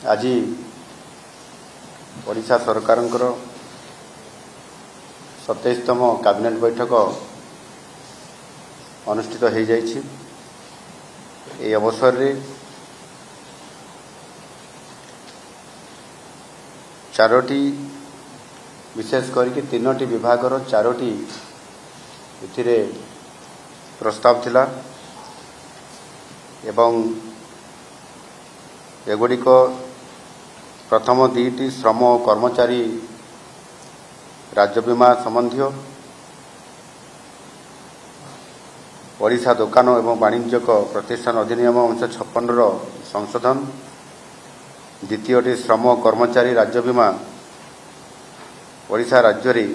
आज ओडिशा सरकार 27तम कैबिनेट बैठक अनुष्ठित हो जाइछि। ए अवसर रे चारोटी विशेष करके तीनोटी विभागर चारोटी इथिरे प्रस्ताव थिला एवं एगुड़िक प्रथम दुईटी श्रम और कर्मचारी राज्य बीमा संबंधी ओडिशा दुकान एवं वाणिज्यिक प्रतिष्ठान अधिनियम 1956 संशोधन, द्वितीयटी श्रम और कर्मचारी राज्य बीमा ओडिशा राज्य रे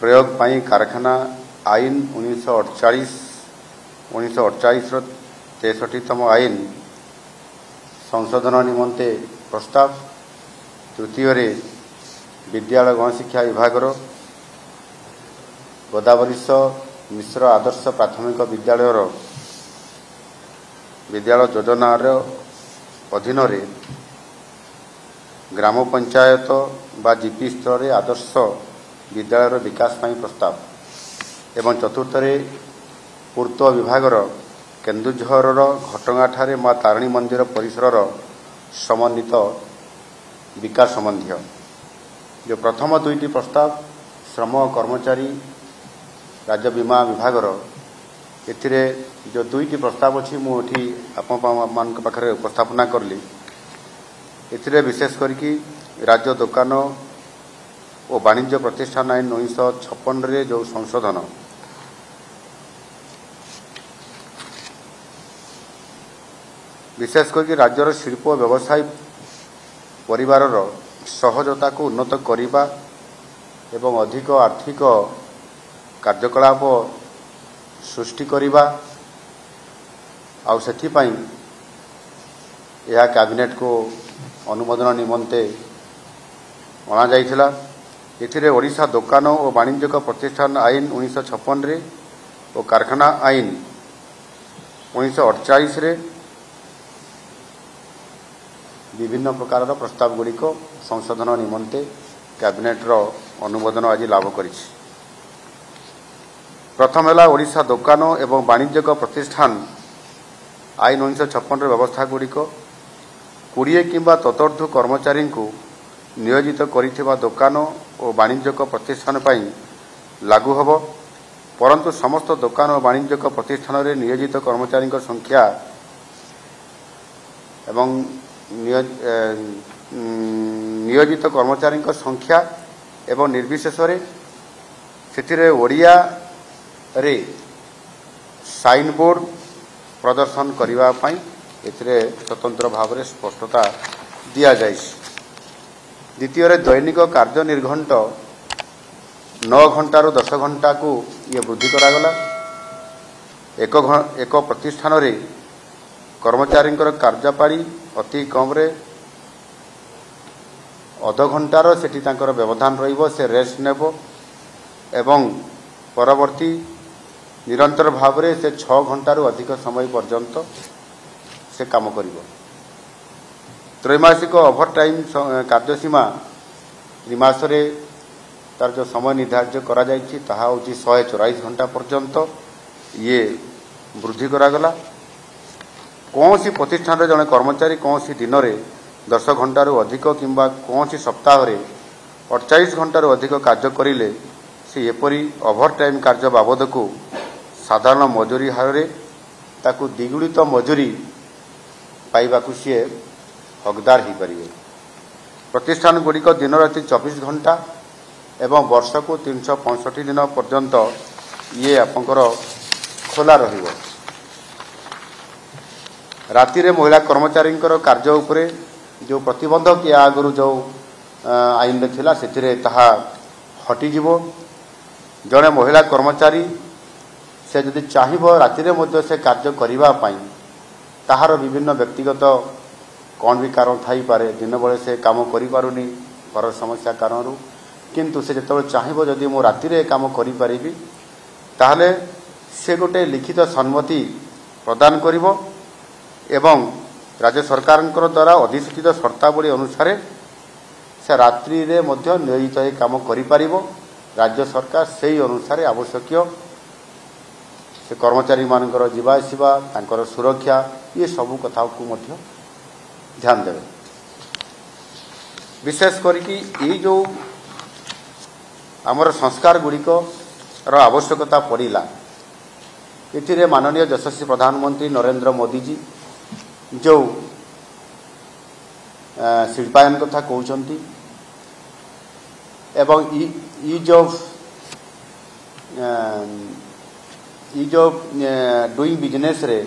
प्रयोग पाई कारखाना आईन 1948 63तम आईन संशोधन निमंते प्रस्ताव, तृतीय रे विद्यालय गणशिक्षा विभागर गोदावरीश मिश्र आदर्श प्राथमिक विद्यालय योजना अधीन रे ग्राम पंचायत बा जीपी स्तर रे आदर्श विद्यालय विकास पाई प्रस्ताव एवं चतुर्थ रे पूर्त विभागर केन्दुझर घटगाँ ठारे माँ तारिणी मंदिर परिसर समन्वित विकास संबंधी जो प्रथम दुईटी प्रस्ताव श्रम कर्मचारी राज्य बीमा विभागर एथिरे जो दुईटी प्रस्ताव अच्छी मुझे आपण पाखरे उपस्थापना करली। एथिरे विशेष करके राज्य दुकान और वाणिज्य प्रतिष्ठान आईन 1956 रे जो संशोधन विशेष करके राज्यर शिल्प व्यवसाय परिवार सहजता को उन्नत करिबा एवं अधिक आर्थिक कार्यकलाप सृष्टि करिबा आउ सेथिपाई यह कैबिनेट को अनुमोदन निमंते अणा जाइथिला। एथिरे ओडिशा दुकान और वाणिज्यिक प्रतिष्ठान आईन 1956 रे और कारखाना आईन 1948 रे विभिन्न प्रकार प्रस्ताव गुड़िक संशोधन निमंते कैबिनेट रो अनुमोदन आज लाभ करिछि। प्रथम है ओडिशा दुकान एवं वाणिज्यिक प्रतिष्ठान आईन 1956 व्यवस्था गुड़िक 20 किंबा ततोर्ध्व कर्मचारी को नियोजित करिथिबा दुकान और वाणिज्यिक प्रतिष्ठान पई लागू हबो, परंतु समस्त दुकान और वाणिज्यिक प्रतिष्ठान रे नियोजित कर्मचारी संख्या एवं नियोजित कर्मचारी संख्या एवं निर्विशेष से ओडिया रे साइन बोर्ड प्रदर्शन करने एथिरे स्वतंत्र भाव में स्पष्टता दि जाए। द्वितीय दैनिक कार्य निर्घंट 9 घंटारू 10 घंटा को ये वृद्धि करागला। एक प्रतिष्ठान रे कर्मचारी कार्यपाड़ी अति कम रे अध घंटार सेठी तांकर व्यवधान रहिबो, से रेस्ट नेबो एवं परवर्ती निरंतर भाव रे से 6 घंटारू अधिक समय पर्यंत से काम करिबो। त्रैमासिक ओभरटाइम कार्यसीमा त्रिमास रे तार जो समय निर्धारित करा जायछि ताहा होछि 144 घंटा पर्यंत ये वृद्धि करागला। कौन सी प्रतिष्ठान रे जने कर्मचारी कौन सी दिन रे 10 घंटारू अधिक किंबा कौन सी सप्ताह रे 48 घंटारू अधिक कार्य करिले से एपरी ओभरटाइम कार्य बाबद को साधारण मजूरी हार रे ताकू द्विगुणित मजूरी पाइबाकू सी हकदार ही परिवे। प्रतिष्ठान गुड़िक दिन राति 24 घंटा एवं वर्ष को 365 दिन पर्यंत ये आपंकर खोला रहिबो। राति रे महिला कर्मचारी कार्य उपरे जो प्रतिबंधक या आगु जो आईन थिला सेथिरे ताहा हटिजिवो। जड़े महिला कर्मचारी से जदि चाहिबो राति रे मध्य से कार्य करिबा पाई ताहार विभिन्न व्यक्तिगत कौन भी कारण थाई पारे, दिन बेले से काम करि पारुनी घर समस्या कारणरू, किंतु से जतबे चाहिबो जदि मो राति रे काम करि परिबी ताहले से गोटे लिखित सम्मति प्रदान करिवो एवं राज्य सरकार द्वारा अधिसूचित शर्तावली अनुसार से रात्रि रे मध्य नियोजित हो काम करि राज्य सरकार से अनुसार आवश्यक से कर्मचारी मानकर जीवा आसवा तांकर सुरक्षा ये सबू कथा को ध्यान देवे। विशेष करके जो आमर संस्कार गुड़िक आवश्यकता पड़ा ये माननीय यशस्वी प्रधानमंत्री नरेंद्र मोदी जी जो शिल्पायन कथा कहते एवं जो डूइंग बिजनेस रे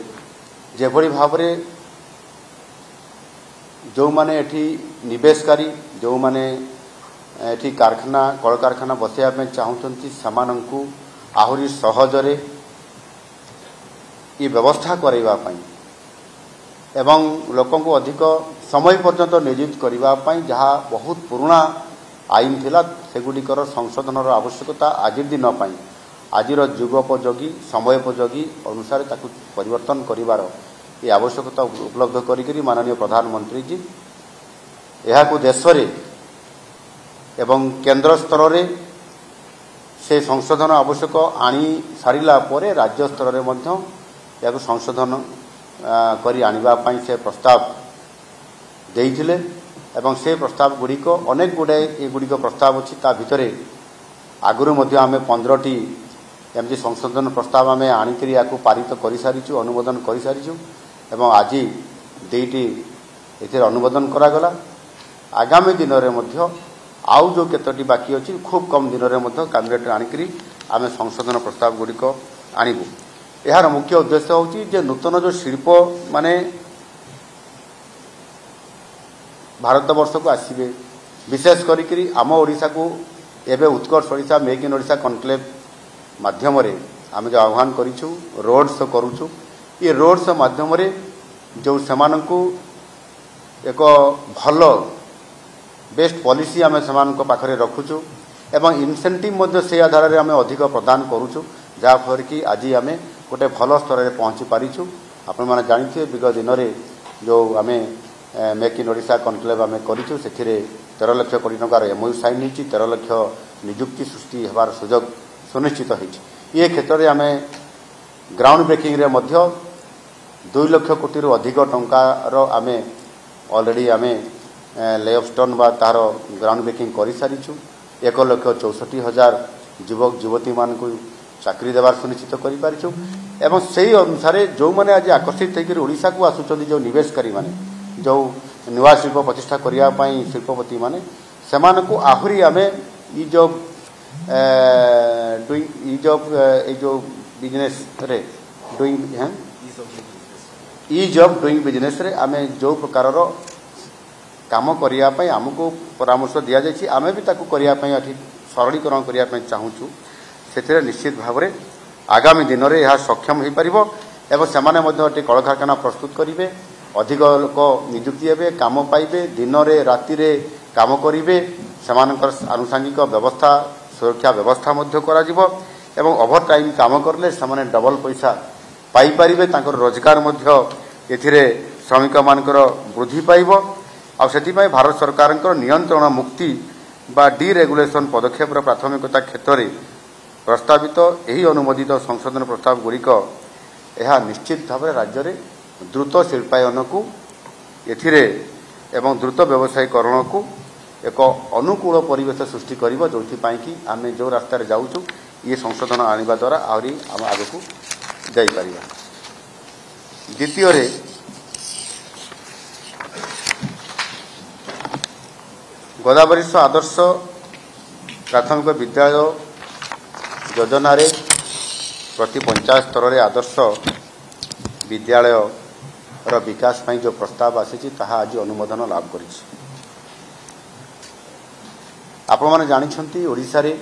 जेभली भाव जो माने एठी निवेशकारी जो माने एठी कारखाना कल कारखाना बसैया चाहूँगी से आहुरी सहजरे ये व्यवस्था करवाई एवं लोकों को अधिक समय पर्यंत नियोजित करने जहाँ बहुत पुराना आईन थिला सेगुड़िकर संशोधन आवश्यकता आज दिन आज जुगोपयोगी समयोपयोगी अनुसार ताकू परिवर्तन करिवार ये आवश्यकता उपलब्ध करी माननीय प्रधानमंत्री जी यह देश रे एवं केंद्र स्तर रे से संशोधन आवश्यक आनी सारिला परे राज्य स्तर रे मध्य या संशोधन करी आनिबा पई से प्रस्ताव देइथिले एवं से प्रस्ताव गुड़िक अनेक गुड़े ये गुड़िक प्रस्ताव अच्छी ता भितरे आगुरु मध्य आमे 15टी एमती संशोधन प्रस्ताव आमे आनिकरी याकू पारित कर सारिछु अनुमोदन कर सारिछु एवं आज दुईटी एथिर अनुमोदन करागला आगामी दिन में आउ जो केतोटी बाकी अच्छी खूब कम दिन में कैबिनेट आनिकरी आमे संशोधन प्रस्ताव गुड़िक आनिबु। यार मुख्य उद्देश्य होची जे नूतन जो शिल्प माने भारत वर्ष को आसवे विशेष करी आम ओडिशा को एवं Utkarsh Odisha make in Odisha conclave माध्यम आम जो आह्वान करूँ रोड शो करूँ ये रोड शो माध्यम जो सेमानंकु एक भल बेस्ट पॉलिसी आम से पाखरे रखुचु एवं इनसेंटिव से आधार में आम अधिक प्रदान करुचु जहाँफल कि आज आम गोटे भल स्तर में पहुँची पारिछु। आपण मैंने जानते विगत दिन में जो आम मेक इन ओडिशा कनक्लेव आम करूँ से 13 लाख कोटी टंकार एमओयू साइन होती 13 लाख निजुक्ति सृष्टि होबार सुजोग सुनिश्चित होती ये क्षेत्र में आम ग्राउंड ब्रेकिंग रे मध्य 2 लाख कोटी अधिक टंकार आम ऑलरेडी आम ले ऑफ स्टोन बा तार ग्राउंड ब्रेकिंग कर सारीछु 1,64,000 युवक युवती मान को चाकरी देवार सुनिश्चित कर पारिछु एवं से अनुसार जो मैंने आज आकर्षित होकर ओडिशा को आसुचंदी जो निवेशकारी माने जो नुआ शिल्प प्रतिष्ठा करने शिल्पपति माने सेमानकु आहुरी आम ई जो बिजनेस रे doing ease of doing business रे आम जो प्रकार काम करने आमको परामर्श दि जाए आम भी ताकू करने सरलीकरण करने चाहूँ से निश्चित भाव में आगामी दिन में यह सक्षम हो पार एवं से कल कारखाना प्रस्तुत करेंगे अधिक लोक निजुक्ति हे काम पाइबे दिन रे राति रे काम करेंगे से आनुषंगिक व्यवस्था सुरक्षा व्यवस्था एवं ओभर टाइम काम करले से डबल पैसा पाई पारिबे रोजगार एथिरे श्रमिक मानकर वृद्धि पाइब आ सेतिपई भारत सरकार नियंत्रण मुक्ति बा डीरेगुलेशन पदक्षेप प्राथमिकता क्षेत्र में प्रस्तावित यही अनुमोदित संशोधन प्रस्ताव गुड़िक यह निश्चित भाव राज्य में द्रुत शिल्पायन को एथिरे एवं द्रुत व्यवसायीकरण को एक अनुकूल परिवेश सृष्टि कर जो कि आम जो रास्ता जाऊँ ये संशोधन आने द्वारा आहरी आम आग को जापर। द्वितीय गोदावरी आदर्श प्राथमिक विद्यालय योजना रे प्रति पंचायत स्तर में आदर्श विद्यालय विकास ପାଇଁ जो प्रस्ताव आसी आज अनुमोदन लाभ कर आपण मैंने जानते ओडिशा रे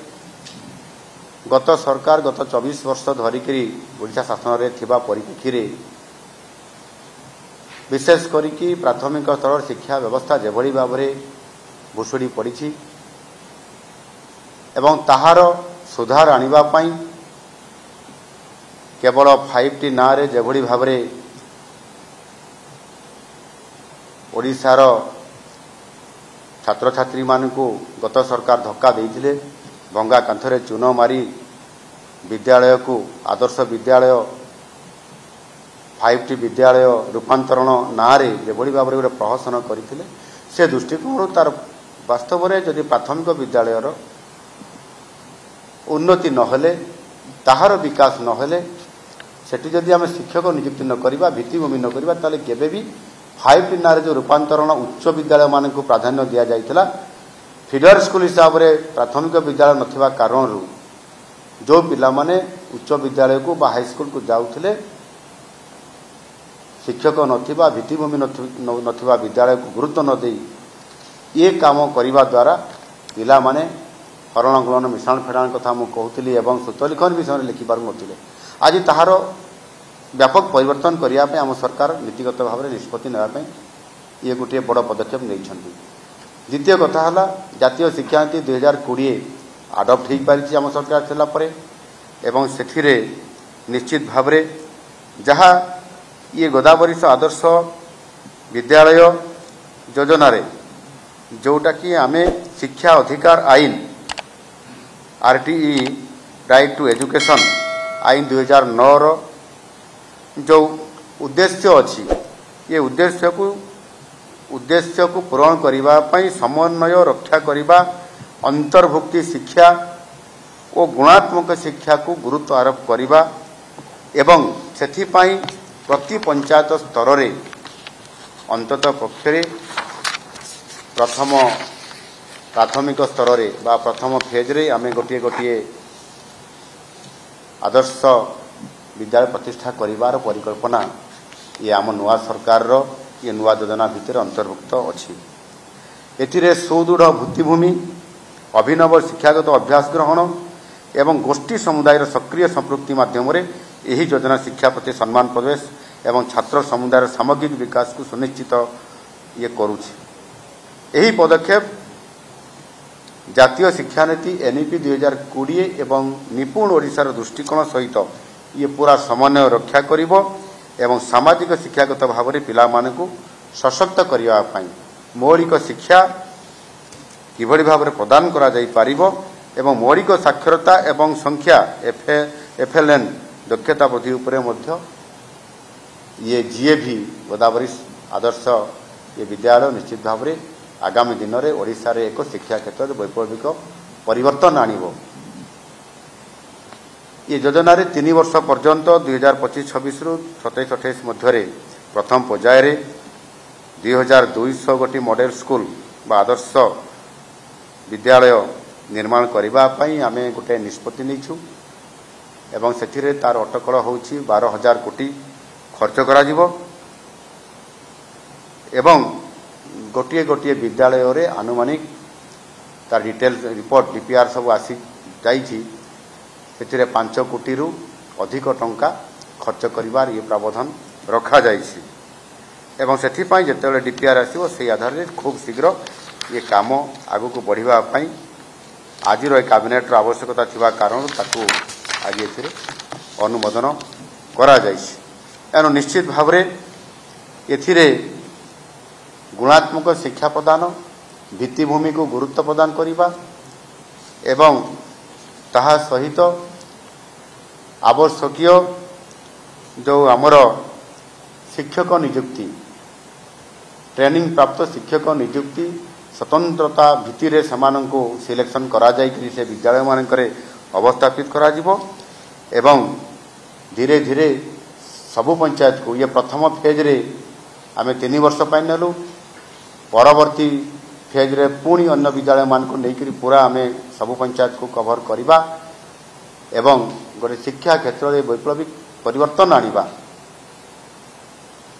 गत सरकार गत 24 वर्ष धरिकी ओडिशा शासन रे थिबा परिप्रेक्षी रे विशेष करिकी प्राथमिक स्तर शिक्षा व्यवस्था जेभली भाव में भुशुड़ी पड़ी एवं ताहार सुधार आनिबा पाई केवल 5T ना रे जेभली भाव में ओडिशार छात्र छात्री मानू गत सरकार धक्का देइथिले भंगा कांथरे चून मारी विद्यालय को आदर्श विद्यालय 5T विद्यालय रूपांतरण नारे जेभली भाव गोटे प्रहसन करते से दृष्टिकोण तार वास्तव में जदि प्राथमिक विद्यालय उन्नति नहेले ताहार विकास नहेले सेठी जदि आम शिक्षक नियुक्ति न करबा भित्तिभूमि न करबा ताले केबे भी 5T नारे जो रूपांतरण उच्च विद्यालय मान को प्राधान्य दि जाइथिला फीडर स्कूल हिसाब से प्राथमिक विद्यालय नथिबा कारणरू जो पिला माने उच्च विद्यालय को बा हाई स्कूल को जाउथिले शिक्षक नथिबा भित्तिभूमि नथिबा विद्यालय को गुरुत्व न देई ये काम करने द्वारा पिला माने हरण गुलन मिश्रण फेड़ाण कथा मु कहूली एवं सूत्रलिखन विषय लिखिपार नथिले आज ताहार व्यापक परिवर्तन करने आम सरकार नीतिगत भाव में निष्पत्ति नापी ये गोटे बड़ पदक्षेप नहीं। द्वितीय कथा है जातीय शिक्षा नीति 2020 आडप्ट हो पारी आम सरकार चला एवं से निश्चित भाव जहाँ ये गोदावरी आदर्श विद्यालय योजना जोटा कि आम शिक्षा अधिकार आईन RTE राइट टू एजुकेशन आईन 2009 जो उद्देश्य अच्छी ये उद्देश्य को पूरण करने समन्वय रक्षा करने अंतर्भुक्ति शिक्षा और गुणात्मक शिक्षा को गुरुत्व आरोप करने एवं सेथिपाई प्रति पंचायत स्तर रे अंतत पक्षरे प्रथम प्राथमिक स्तर रे बा प्रथम फेज रे आमे गोटे गोटे आदर्श विद्यालय प्रतिष्ठा करिवार परिकल्पना ये आम नुआ सरकार रो ये नुआ योजना भितर अंतर्भुक्त अछि। एथिरे सुदृढ़ भित्तिभूमि अभिनव शिक्षागत अभ्यास ग्रहण एवं गोष्ठी समुदायर सक्रिय संपृक्ति माध्यम रे यही योजना शिक्षा प्रति सम्मान प्रवेश एवं छात्र समुदायर सामग्रिक विकास को सुनिश्चित ये करुछि। यही पदक्षेप जातीय शिक्षा नीति NEP 2020 एवं निपुण ओडिशार दृष्टिकोण सहित ये पूरा समन्वय रक्षा करिवो एवं सामाजिक शिक्षागत भाव में पिला मानकु सशक्त करिवा पई मौलिक शिक्षा किभली भाव में प्रदान करा जाई पारिबो एवं मौलिक साक्षरता एवं संख्या FLN दक्षता वृद्धि उपरे मध्य ये GAV गोदावरी आदर्श ये विद्यालय निश्चित भाव में आगामी दिन में ओडिशा रे एक शिक्षा क्षेत्र में वैप्लविक परिवर्तन आनिबो। ये योजना रे 3 वर्ष पर्यंत 2025-26 रु 27-28 मध्य प्रथम पर्याय 2200 गोटी मॉडल स्कूल बा आदर्श विद्यालय निर्माण करने आम गोटे निष्पत्ति नहीं एवं से तार अटकल होची 12,000 कोटी खर्च करा जिवो एवं गोटे गोटे विद्यालय रे आनुमानिक तार डिटेल रिपोर्ट DPR सब आसी जाइछि से 5 कोटी रु अधिक टंका खर्च करिवार ये प्रावधान रखा जाइछि एवं सेथिपाई जेतेबेले DPR आसीबो से आधार रे खूब शीघ्र ये काम आगु को बढ़िबा पई आज कैबिनेट रो आवश्यकता थिबा कारण ताकू आज एथिरे अनुमोदन करा जाइछि। एनो निश्चित भाव रे एथिरे गुणात्मक शिक्षा प्रदान भित्तिभूमि को गुरुत्व प्रदान करिबा एवं ताहा सहित आवश्यकीय जो आमर शिक्षक नियुक्ति ट्रेनिंग प्राप्त शिक्षक नियुक्ति स्वतंत्रता भित्तिरे समानंको सिलेक्शन करा जाई कि से विद्यालय मानकरे अवस्थापित करा जिवो एवं धीरे धीरे सबु पंचायत को ये प्रथम फेज रे आमे 3 वर्ष पाई नेलु परवर्ती फेज रे पुणी अन्य विद्यालय मान को लेकर पूरा आमे सबु पंचायत को कवर करिबा एवं गोटे शिक्षा क्षेत्र में वैप्लविक परिवर्तन आनिबा।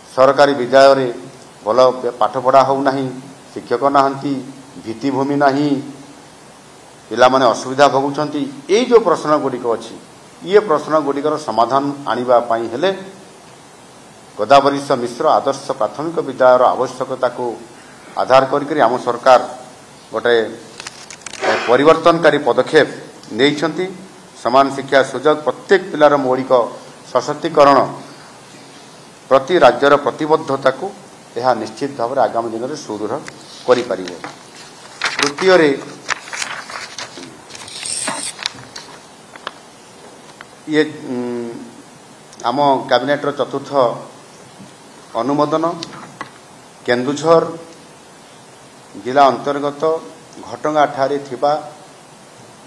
सरकारी विद्यालय रे भल पाठ पढ़ा हो नहीं शिक्षक नाहंती भित्तिभूमि नहीं पिला माने असुविधा भोगुछंती एई जो प्रश्न गुड़िक अछि ये प्रश्न गुड़िकर समाधान आनिबा पई हेले गोदावरी मिश्र आदर्श प्राथमिक विद्यालय आवश्यकता को आधार करी आम सरकार गोटे परिवर्तनकारी पदक्षेप नहीं समान शिक्षा सुजोग प्रत्येक पिलार मौलिक सशक्तिकरण प्रति राज्यर प्रतिबद्धता को यह निश्चित भाव में आगामी दिन में सुदृढ़ करि परिबो। तृतीय ये आम कैबिनेट चतुर्थ अनुमोदन केन्दुझर जिला अंतर्गत घटगाँ ठारे थिबा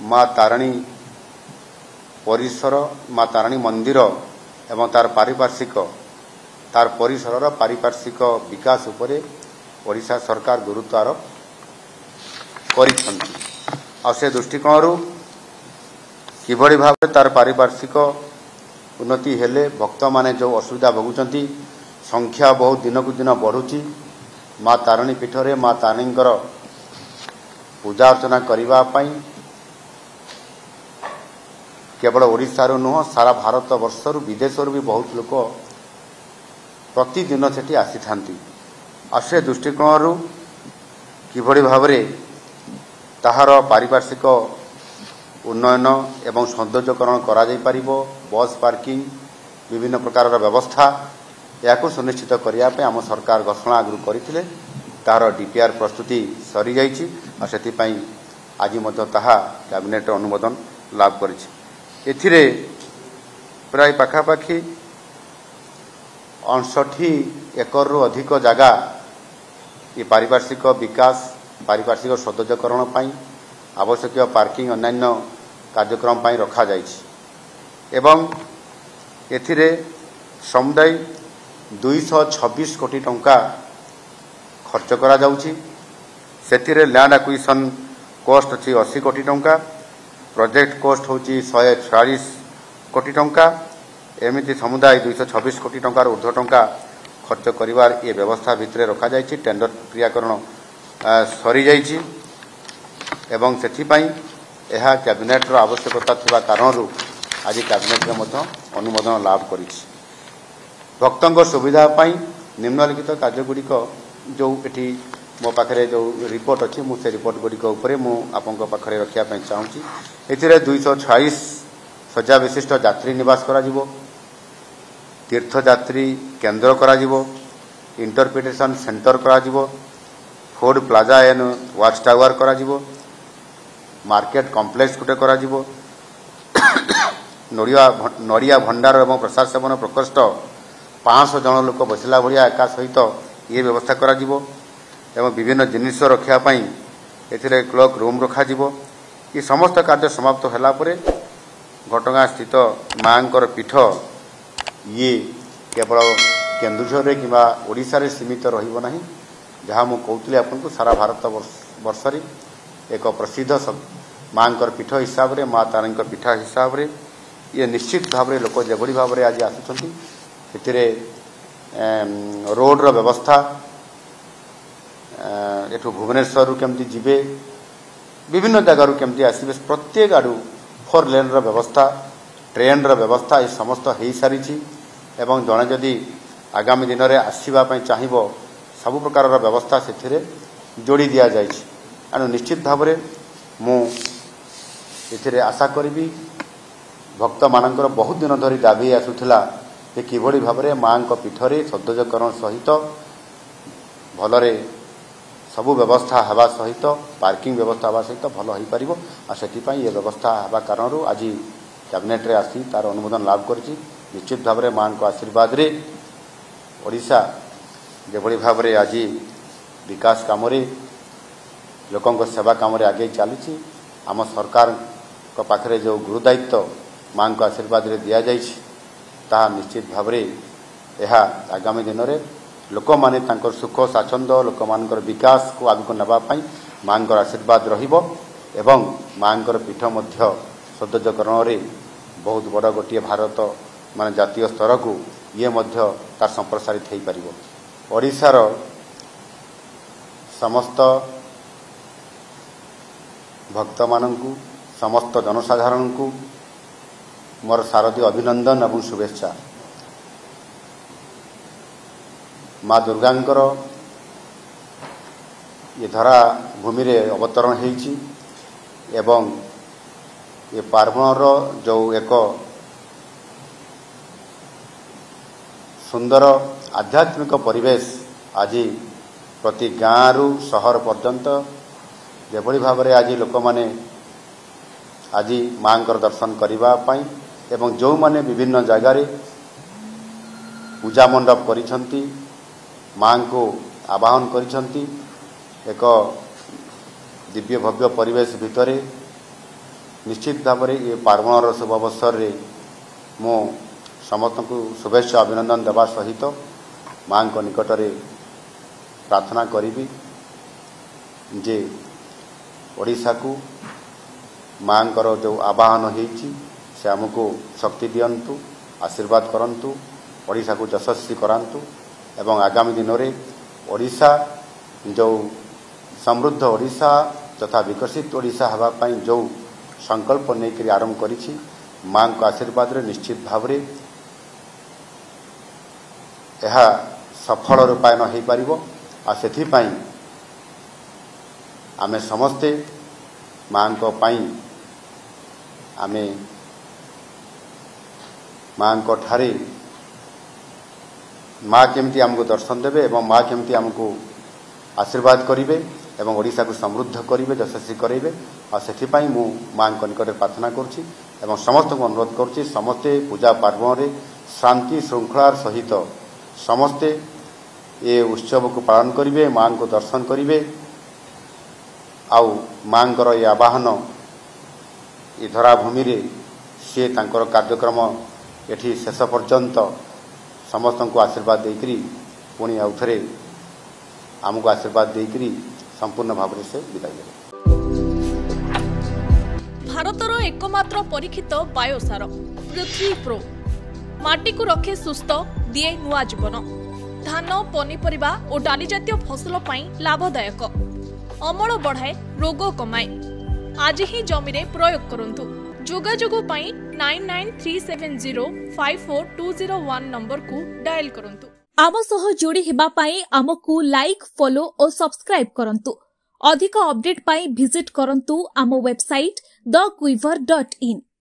माँ तारिणी परिसर माँ तारिणी मंदिर एवं तार पारिपार्श्विक तार परिसर पारिपार्श्विक विकास उपरे ओडिशा सरकार गुरुत्व आरोप करिसेंति आ से दृष्टिकोण किभଳି भाव तार पारिपार्श्विक उन्नति हेले भक्त माने जो असुविधा भोगुचंती संख्या बहुत दिनकु दिन बढ़ुची माँ तारिणी पीठरे माँ तारिणींकर पूजा अर्चना करिबा पई केवल ओडिशा रो नुह सारा भारत वर्षरु विदेशरु भी बहुत लोक प्रतिदिन सेठी आसी थांती आ से दृष्टिकोण किभଳି भाव ताहार पारिपार्श्विक उन्नयन एवं सौंदर्यकरण करा जाई परिबो बस पार्किंग विभिन्न प्रकार व्यवस्था या सुनिश्चित करने आम सरकार घोषणा आगु करते तार डीपीआर प्रस्तुति सरी जाइछि और सेतिपई आज मध्य ताहा कैबिनेट अनुमोदन लाभ करिछि। एथिरे प्राय पाखापाखि 59 एकर रु अधिक जगह ये पारिपार्श्विक विकास पारिपार्श्विक सौंदर्यकरण पई आवश्यक पार्किंग अन्य कार्यक्रम पई रखा जाइछि एवं एथिरे समुदाय 226 कोटी टंका खर्च करा जाउछि। सेथिरे लैंड एक्विजिशन कॉस्ट अछि 80 कोटी टंका प्रोजेक्ट कॉस्ट होछि 146 कोटी टंका एमिति समुदाय 226 कोटी टंकार ऊर्ध्व टंका खर्च करिवार ये व्यवस्था भितरे रखा जाइछि। टेंडर क्रियाकरण सरी जाइछि एवं सेथिपई यह कैबिनेट रो आवश्यकता थिबा कारणरू आज कैबिनेट में मध्य अनुमोदन लाभ करिछि। भक्तों सुविधा पाई निम्नलिखित कार्यगुड़िक जो एठी मो पाखरे जो रिपोर्ट अच्छी मुझे रिपोर्ट गुड़िक उपरे मु आपंक पाखरे रखिया पई चाहूची। एथिरे 246 शଯ୍ୟା विशिष्ट यात्री निवास करा जिवो तीर्थयात्री केन्द्र करा जिवो इंटरप्रिटेशन सेंटर करा जिवो food plaza and watch tower करा जिवो मार्केट कॉम्प्लेक्स गुटे करा जिवो नड़िया भंडार एवं प्रसाद सेवन प्रकोष्ठ 500 जन लोक बसला भाया एका सहित ये व्यवस्था करा जिवो एवं विभिन्न जिनिष रखा एथिरे क्लॉक रूम रखा जिवो। ये समस्त कार्य समाप्त होला परे घटगाँ स्थित मांकर पीठ ये केवल केन्दुझर कि ओडिशा रे सीमित रहिबो नाही जहाँ मु कहूली आपको सारा भारत वर्ष एक प्रसिद्ध मांकर पीठ हिसाब रे माँ तारिणी पीठ हिसाब रे ये निश्चित भाव में लोक जो भाव में आज आसुँच रोड रो व्यवस्था एठू भुवनेश्वर केमती जीवे विभिन्न जगार केमती आसबे प्रत्येक आड़ू 4 लेन रो व्यवस्था ट्रेन रो व्यवस्था ये समस्त हो सारी एवं जड़े जदि आगामी दिन में आसवाई चाहिए सबु प्रकार व्यवस्था से जोड़ी दि जाए एणु निश्चित भाव में मुझे आशा करी भक्त मानकर बहुत दिन धरी दाबी आसूला कि किभଳି भाव में माँ पीठरे सौंदर्यकरण सहित भलरे सबु व्यवस्था हवा सहित पार्किंग व्यवस्था हवा सहित भल हो पार और से ये व्यवस्था हवा कारण आज कैबिनेट रे आसी तार अनुमोदन लाभ कर निश्चित भाव में माँ को आशीर्वाद रे ओडिशा जेभଳି भाव में आज विकास काम लोकों सेवा काम आगे चली आम सरकार पाखरे जो गुरुदायित्व माँ को आशीर्वाद रे दिया जाइछि ताहा निश्चित भाव में यह आगामी दिन में लोक माने तांकर सुख स्वाच्छंद्य लोक मानकर विकास को आगु नवाई माँ आशीर्वाद रहिबो एवं माँ पीठ मध्य सौंदर्यकरण रे बहुत बड़ गोटे भारत मान जातीय स्तर को ये मध्य तार संप्रसारित हो पार। ओडिशार समस्त भक्त मानू समस्त जनसाधारण को मोर शारदीय अभिनंदन एवं शुभेच्छा। माँ दुर्गांकर ये धरा भूमि रे अवतरण होइछि एवं ये पार्वणर जो एक सुंदर आध्यात्मिक परिवेश आज प्रति गाँव सहर पर्यंत जेभली भाव में आज लोक मैंने आज माँ दर्शन करने एवं जो माने विभिन्न जगार पूजा मंडप करिसंती माँ को आवाहन करिसंती एक दिव्य भव्य परिवेश भितर निश्चित भाव में ये पार्वणर शुभ अवसर रे मो समस्त को शुभेच्छा अभिनंदन देवा सहित माँ को निकट रे प्रार्थना करी जे ओडिशा को माँ जो आवाहन होइछि से आमको शक्ति दियंतु आशीर्वाद करंतु ओडिशा को यशस्वी करांतु एवं आगामी दिन में ओडिशा जो समृद्ध ओडिशा तथा विकसित ओडिशा हवा पाई जो संकल्प नहीं आरंभ करिछि माँ को आशीर्वाद रे निश्चित भाव रे यह सफल रूपायन हो पारिबो आ सेथि पाई आमे समस्ते माँ को पाई आमे माँ को ठारे माँ केमती आमको दर्शन देवे एवं माँ केमती आमको आशीर्वाद करेंगे एवं ओडिशा को समृद्ध करेंगे यशस्वी करेंगे और से मु माँ निकट प्रार्थना करुँची एवं समस्त को अनुरोध करुँची समस्ते पूजा पार्वण रे शांति श्रृंखलार सहित समस्ते ये उत्सव को पालन करेंगे माँ को दर्शन करेंगे आउ माँ ये आवाहन ये धराभूमि रे सी तांकर कार्यक्रम एठी शेष पर्यंत समस्त को आशीर्वाद देकरी पुणी आउ थे आमको आशीर्वाद देकरी संपूर्ण भाव से विदाय देवे। भारतर एकमात्र परीक्षित बायोसार पृथ्वी प्रो माटी को रखे सुस्थ दिए नुआ जीवन धान पनीपरिबा और डाली जातीय फसल लाभदायक अमल बढ़ाए रोग कमाए आज ही जमी रे प्रयोग करंतु जोगाजोग 9937054201 नंबर को डायल करंतु। आम सह जोड़ी हेबा पाई आमको लाइक फॉलो और सब्सक्राइब करंतु। अधिक अपडेट पाई विजिट करंतु आम वेबसाइट thequiver.in।